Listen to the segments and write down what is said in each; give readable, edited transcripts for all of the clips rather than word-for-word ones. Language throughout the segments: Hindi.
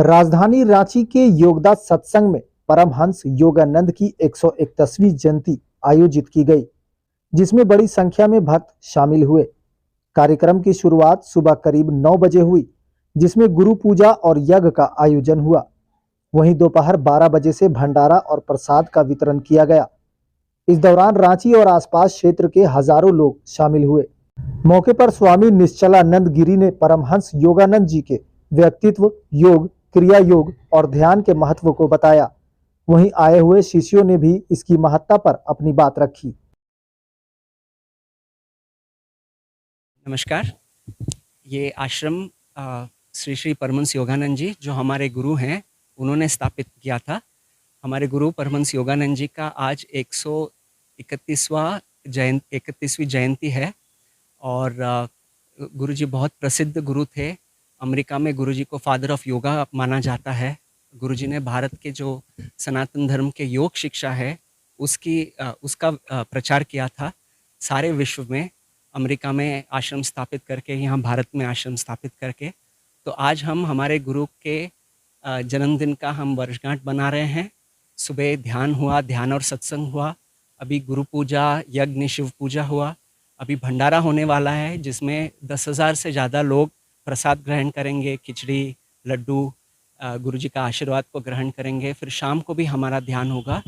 राजधानी रांची के योगदा सत्संग में परमहंस योगानंद की 131वीं जयंती आयोजित की गई, जिसमें बड़ी संख्या में भक्त शामिल हुए। कार्यक्रम की शुरुआत सुबह करीब 9 बजे हुई, जिसमें गुरु पूजा और यज्ञ का आयोजन हुआ। वहीं दोपहर 12 बजे से भंडारा और प्रसाद का वितरण किया गया। इस दौरान रांची और आसपास क्षेत्र के हजारों लोग शामिल हुए। मौके पर स्वामी निश्चलानंद गिरी ने परमहंस योगानंद जी के व्यक्तित्व, योग, क्रिया योग और ध्यान के महत्व को बताया। वहीं आए हुए शिष्यों ने भी इसकी महत्ता पर अपनी बात रखी। नमस्कार। ये आश्रम श्री श्री परमहंस योगानंद जी जो हमारे गुरु हैं, उन्होंने स्थापित किया था। हमारे गुरु परमहंस योगानंद जी का आज 131वीं जयंती है और गुरु जी बहुत प्रसिद्ध गुरु थे। अमेरिका में गुरु जी को फादर ऑफ योगा माना जाता है। गुरु जी ने भारत के जो सनातन धर्म के योग शिक्षा है उसका प्रचार किया था सारे विश्व में। अमेरिका में आश्रम स्थापित करके, यहाँ भारत में आश्रम स्थापित करके। तो आज हम हमारे गुरु के जन्मदिन का हम वर्षगांठ बना रहे हैं। सुबह ध्यान हुआ, ध्यान और सत्संग हुआ। अभी गुरु पूजा, यज्ञ, शिव पूजा हुआ। अभी भंडारा होने वाला है जिसमें 10,000 से ज़्यादा लोग प्रसाद ग्रहण करेंगे, खिचड़ी, लड्डू, गुरु जी का आशीर्वाद को ग्रहण करेंगे। फिर शाम को भी हमारा ध्यान होगा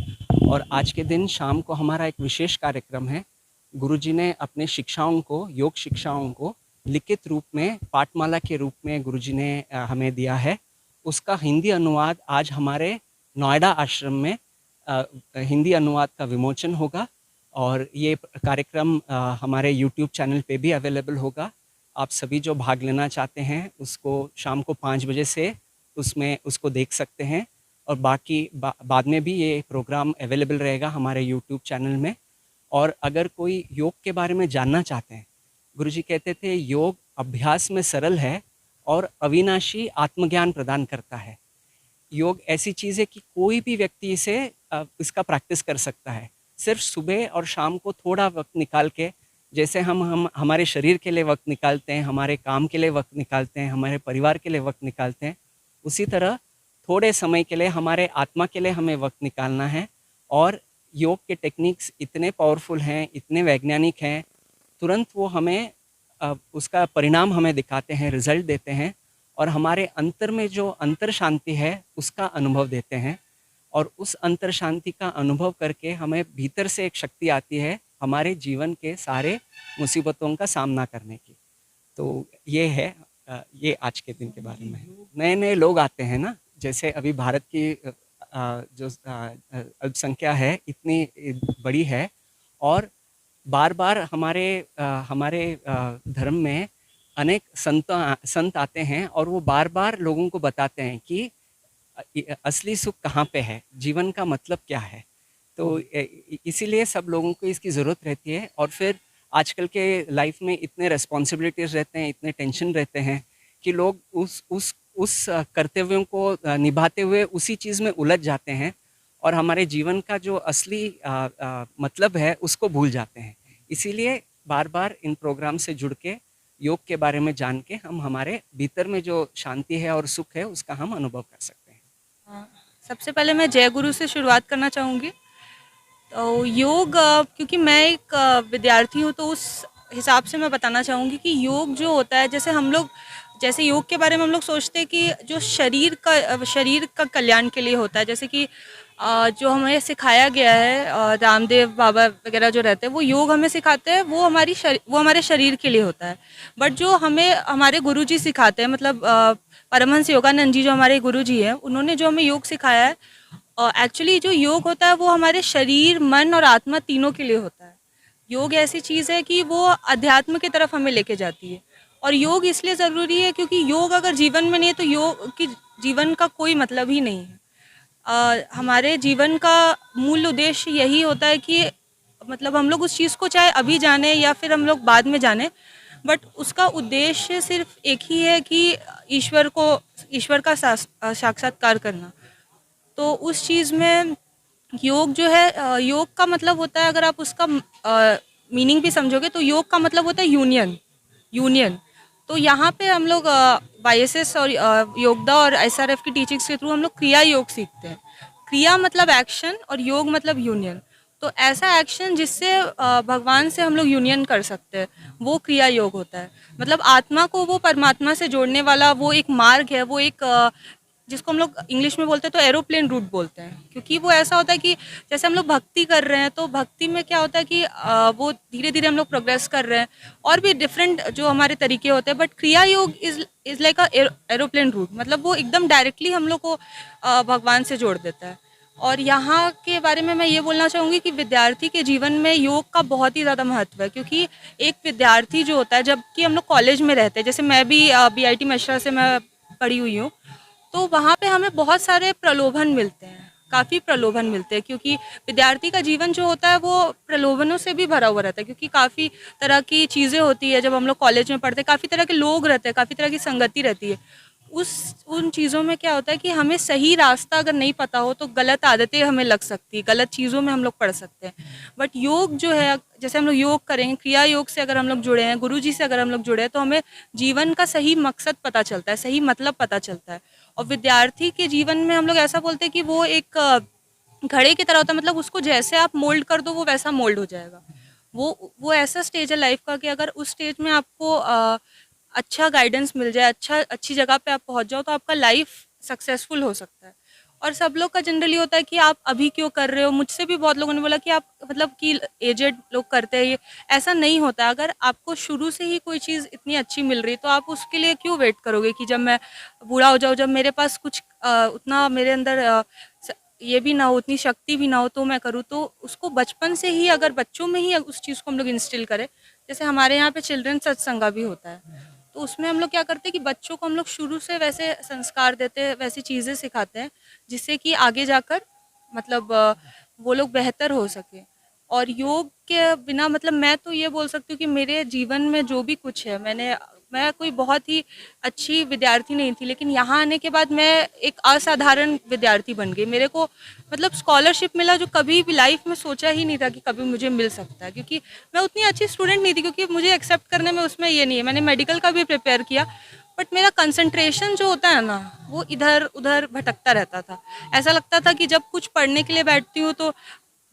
और आज के दिन शाम को हमारा एक विशेष कार्यक्रम है। गुरु जी ने अपने शिक्षाओं को, योग शिक्षाओं को लिखित रूप में, पाठमाला के रूप में गुरु जी ने हमें दिया है। उसका हिंदी अनुवाद आज हमारे नोएडा आश्रम में हिंदी अनुवाद का विमोचन होगा और ये कार्यक्रम हमारे यूट्यूब चैनल पे भी अवेलेबल होगा। आप सभी जो भाग लेना चाहते हैं उसको शाम को 5 बजे से उसको देख सकते हैं और बाकी बाद में भी ये प्रोग्राम अवेलेबल रहेगा हमारे यूट्यूब चैनल में। और अगर कोई योग के बारे में जानना चाहते हैं, गुरुजी कहते थे योग अभ्यास में सरल है और अविनाशी आत्मज्ञान प्रदान करता है। योग ऐसी चीज़ है कि कोई भी व्यक्ति इसका प्रैक्टिस कर सकता है। सिर्फ सुबह और शाम को थोड़ा वक्त निकाल के, जैसे हम हमारे शरीर के लिए वक्त निकालते हैं, हमारे काम के लिए वक्त निकालते हैं, हमारे परिवार के लिए वक्त निकालते हैं, उसी तरह थोड़े समय के लिए हमारे आत्मा के लिए हमें वक्त निकालना है। और योग के टेक्निक्स इतने पावरफुल हैं, इतने वैज्ञानिक हैं, तुरंत वो हमें उसका परिणाम हमें दिखाते हैं, रिजल्ट देते हैं और हमारे अंतर में जो अंतर शांति है उसका अनुभव देते हैं। और उस अंतर शांति का अनुभव करके हमें भीतर से एक शक्ति आती है हमारे जीवन के सारे मुसीबतों का सामना करने की। तो ये है ये आज के दिन के बारे में। नए नए लोग आते हैं ना, जैसे अभी भारत की जो अल्पसंख्या है इतनी बड़ी है और बार बार हमारे धर्म में अनेक संत आते हैं और वो बार बार लोगों को बताते हैं कि असली सुख कहाँ पे है, जीवन का मतलब क्या है। तो इसीलिए सब लोगों को इसकी ज़रूरत रहती है। और फिर आजकल के लाइफ में इतने रिस्पॉन्सिबिलिटीज़ रहते हैं, इतने टेंशन रहते हैं कि लोग उस कर्तव्यों को निभाते हुए उसी चीज़ में उलझ जाते हैं और हमारे जीवन का जो असली मतलब है उसको भूल जाते हैं। इसीलिए बार बार इन प्रोग्राम से जुड़ के योग के बारे में जान के हम हमारे भीतर में जो शांति है और सुख है उसका हम अनुभव कर सकते हैं। सबसे पहले मैं जय गुरु से शुरुआत करना चाहूँगी। तो योग, क्योंकि मैं एक विद्यार्थी हूँ तो उस हिसाब से मैं बताना चाहूँगी कि योग जो होता है, जैसे योग के बारे में हम लोग सोचते हैं कि जो शरीर का कल्याण के लिए होता है, जैसे कि जो हमें सिखाया गया है, रामदेव बाबा वगैरह जो रहते हैं वो योग हमें सिखाते हैं, वो हमारे शरीर के लिए होता है। बट जो हमें हमारे गुरुजी सिखाते हैं, मतलब परमहंस योगानंद जी जो हमारे गुरुजी हैं, उन्होंने जो हमें योग सिखाया है, एक्चुअली जो योग होता है वो हमारे शरीर, मन और आत्मा तीनों के लिए होता है। योग ऐसी चीज़ है कि वो अध्यात्म की तरफ हमें लेके जाती है। और योग इसलिए ज़रूरी है क्योंकि योग अगर जीवन में नहीं है तो योग की जीवन का कोई मतलब ही नहीं है। हमारे जीवन का मूल उद्देश्य यही होता है कि मतलब हम लोग उस चीज़ को चाहे अभी जाने या फिर हम लोग बाद में जाने, बट उसका उद्देश्य सिर्फ एक ही है कि ईश्वर का साक्षात्कार करना। तो उस चीज़ में योग जो है, योग का मतलब होता है, अगर आप उसका मीनिंग भी समझोगे तो योग का मतलब होता है यूनियन। तो यहाँ पे हम लोग YSS और योगदा और SRF की टीचिंग्स के थ्रू हम लोग क्रिया योग सीखते हैं। क्रिया मतलब एक्शन और योग मतलब यूनियन। तो ऐसा एक्शन जिससे भगवान से हम लोग यूनियन कर सकते हैं, वो क्रिया योग होता है। मतलब आत्मा को वो परमात्मा से जोड़ने वाला वो एक मार्ग है, वो एक जिसको हम लोग इंग्लिश में बोलते हैं तो एरोप्लेन रूट बोलते हैं। क्योंकि वो ऐसा होता है कि जैसे हम लोग भक्ति कर रहे हैं तो भक्ति में क्या होता है कि वो धीरे धीरे हम लोग प्रोग्रेस कर रहे हैं और भी डिफरेंट जो हमारे तरीके होते हैं। But Kriya Yoga is like a aeroplane route, मतलब वो एकदम डायरेक्टली हम लोग को भगवान से जोड़ देता है। और यहाँ के बारे में मैं ये बोलना चाहूँगी कि विद्यार्थी के जीवन में योग का बहुत ही ज़्यादा महत्व है। क्योंकि एक विद्यार्थी जो होता है, जबकि हम लोग कॉलेज में रहते हैं, जैसे मैं भी BIT मिश्रा से मैं पढ़ी हुई हूँ, तो वहाँ पे हमें बहुत सारे प्रलोभन मिलते हैं, काफ़ी प्रलोभन मिलते हैं। क्योंकि विद्यार्थी का जीवन जो होता है वो प्रलोभनों से भी भरा हुआ रहता है। क्योंकि काफ़ी तरह की चीज़ें होती है, जब हम लोग कॉलेज में पढ़ते हैं काफ़ी तरह के लोग रहते हैं, काफ़ी तरह की संगति रहती है। उन चीज़ों में क्या होता है कि हमें सही रास्ता अगर नहीं पता हो तो गलत आदतें हमें लग सकती है, गलत चीज़ों में हम लोग पढ़ सकते हैं। बट योग जो है, जैसे हम लोग योग करेंगे, क्रिया योग से अगर हम लोग जुड़े हैं, गुरु जी से अगर हम लोग जुड़े हैं, तो हमें जीवन का सही मकसद पता चलता है, सही मतलब पता चलता है। और विद्यार्थी के जीवन में हम लोग ऐसा बोलते हैं कि वो एक घड़े की तरह होता है। मतलब उसको जैसे आप मोल्ड कर दो वो वैसा मोल्ड हो जाएगा। वो ऐसा स्टेज है लाइफ का कि अगर उस स्टेज में आपको अच्छा गाइडेंस मिल जाए, अच्छी जगह पे आप पहुंच जाओ, तो आपका लाइफ सक्सेसफुल हो सकता है। और सब लोग का जनरली होता है कि आप अभी क्यों कर रहे हो। मुझसे भी बहुत लोगों ने बोला कि आप मतलब कि एजेड लोग करते हैं ये, ऐसा नहीं होता। अगर आपको शुरू से ही कोई चीज़ इतनी अच्छी मिल रही तो आप उसके लिए क्यों वेट करोगे कि जब मैं बूढ़ा हो जाऊँ, जब मेरे पास कुछ उतना मेरे अंदर ये भी ना हो, उतनी शक्ति भी ना हो तो मैं करूँ। तो उसको बचपन से ही, अगर बच्चों में ही उस चीज़ को हम लोग इंस्टिल करें, जैसे हमारे यहाँ पे चिल्ड्रन सत्संगा भी होता है, तो उसमें हम लोग क्या करते हैं कि बच्चों को हम लोग शुरू से वैसे संस्कार देते हैं, वैसी चीज़ें सिखाते हैं जिससे कि आगे जाकर मतलब वो लोग बेहतर हो सके। और योग के बिना मतलब मैं तो ये बोल सकती हूँ कि मेरे जीवन में जो भी कुछ है, मैं कोई बहुत ही अच्छी विद्यार्थी नहीं थी, लेकिन यहाँ आने के बाद मैं एक असाधारण विद्यार्थी बन गई। मेरे को मतलब स्कॉलरशिप मिला जो कभी भी लाइफ में सोचा ही नहीं था कि कभी मुझे मिल सकता है। क्योंकि मैं उतनी अच्छी स्टूडेंट नहीं थी, क्योंकि मुझे एक्सेप्ट करने में उसमें ये नहीं है। मैंने मेडिकल का भी प्रिपेयर किया, बट मेरा कंसंट्रेशन जो होता है ना, वो इधर उधर भटकता रहता था। ऐसा लगता था कि जब कुछ पढ़ने के लिए बैठती हूँ तो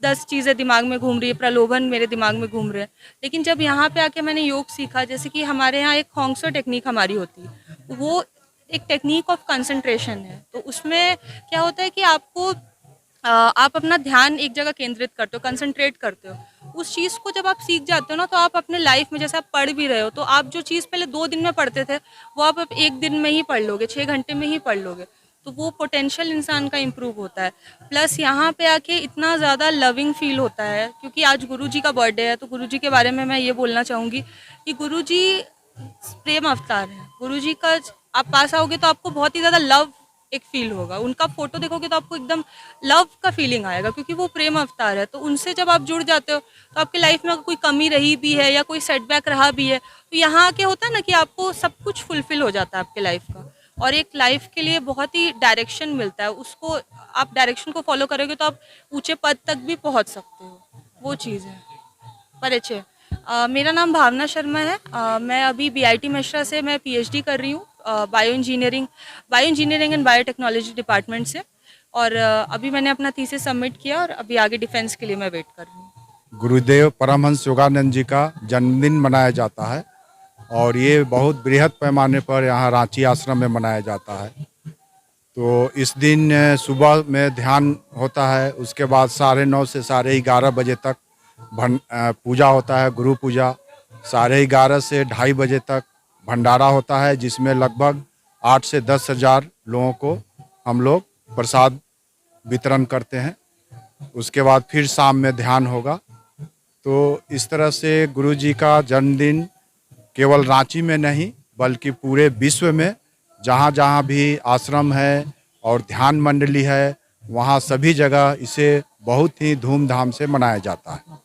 10 चीज़ें दिमाग में घूम रही है, प्रलोभन मेरे दिमाग में घूम रहे हैं। लेकिन जब यहाँ पे आके मैंने योग सीखा, जैसे कि हमारे यहाँ एक होंगसो टेक्निक हमारी होती है, वो एक टेक्निक ऑफ कंसंट्रेशन है। तो उसमें क्या होता है कि आपको आप अपना ध्यान एक जगह केंद्रित करते हो, कंसंट्रेट करते हो। उस चीज़ को जब आप सीख जाते हो ना, तो आप अपने लाइफ में, जैसे आप पढ़ भी रहे हो, तो आप जो चीज़ पहले 2 दिन में पढ़ते थे वो आप अब 1 दिन में ही पढ़ लोगे, 6 घंटे में ही पढ़ लोगे। तो वो पोटेंशियल इंसान का इम्प्रूव होता है। प्लस यहाँ पे आके इतना ज़्यादा लविंग फील होता है, क्योंकि आज गुरुजी का बर्थडे है। तो गुरुजी के बारे में मैं ये बोलना चाहूँगी कि गुरुजी प्रेम अवतार है। गुरुजी का आप पास आओगे तो आपको बहुत ही ज़्यादा लव एक फील होगा। उनका फोटो देखोगे तो आपको एकदम लव का फीलिंग आएगा, क्योंकि वो प्रेम अवतार है। तो उनसे जब आप जुड़ जाते हो तो आपकी लाइफ में कोई कमी रही भी है या कोई सेटबैक रहा भी है, तो यहाँ आके होता है ना कि आपको सब कुछ फुलफिल हो जाता है आपके लाइफ का। और एक लाइफ के लिए बहुत ही डायरेक्शन मिलता है। उसको आप डायरेक्शन को फॉलो करोगे तो आप ऊंचे पद तक भी पहुंच सकते हो। वो चीज़ है। परिचय, मेरा नाम भावना शर्मा है। मैं अभी BIT मिश्रा से मैं PhD कर रही हूँ, bio engineering and biotechnology department से। और अभी मैंने अपना थीसिस सबमिट किया और अभी आगे डिफेंस के लिए मैं वेट कर रही हूँ। गुरुदेव परमहंस योगानंद जी का जन्मदिन मनाया जाता है और ये बहुत बृहद पैमाने पर यहाँ रांची आश्रम में मनाया जाता है। तो इस दिन सुबह में ध्यान होता है, उसके बाद 9:30 से 11:30 बजे तक पूजा होता है, गुरु पूजा। 11:30 से 2:30 बजे तक भंडारा होता है, जिसमें लगभग 8 से 10 हज़ार लोगों को हम लोग प्रसाद वितरण करते हैं। उसके बाद फिर शाम में ध्यान होगा। तो इस तरह से गुरु जी का जन्मदिन केवल रांची में नहीं बल्कि पूरे विश्व में जहाँ जहाँ भी आश्रम है और ध्यान मंडली है, वहाँ सभी जगह इसे बहुत ही धूमधाम से मनाया जाता है।